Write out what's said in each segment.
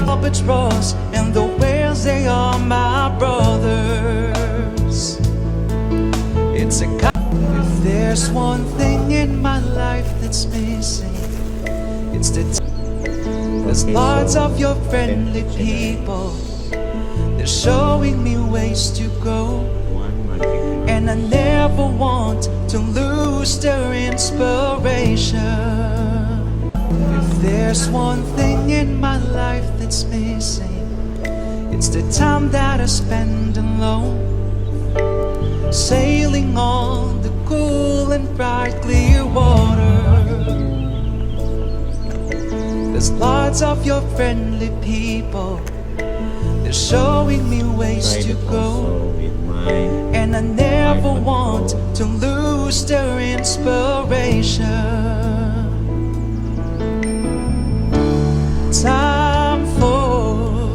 albatross and the whales, they are my brothers. It's a if there's one thing in my life that's missing, it's the lots of your friendly people. They're showing me ways to go, and I never want to lose their inspiration. If there's one thing in my life that's missing, it's the time that I spend alone, sailing on the cool and bright clear water. There's lots of your friendly people. They're showing me ways to go, and I never want to lose their inspiration. Time for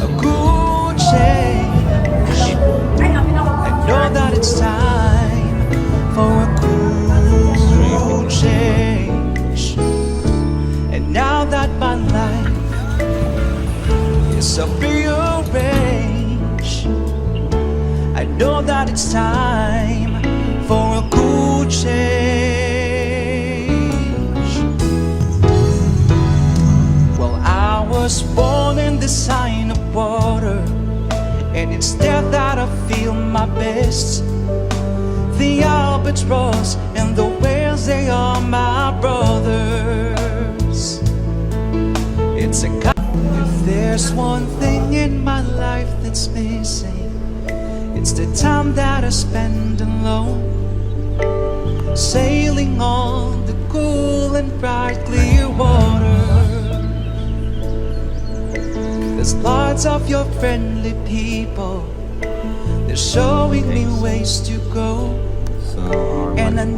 a cool change. I know that it's time for a cool change. And now that my life is a rearrange, I know that it's time for a cool change. Well, I was born in the sign of water, and it's there that I feel my best. The albatross and the whales, they are my brothers. It's a if there's one thing in my life that's missing, it's the time that I spend alone, sailing on the cool and bright clear water. There's lots of your friendly people. They're showing me ways to go, and I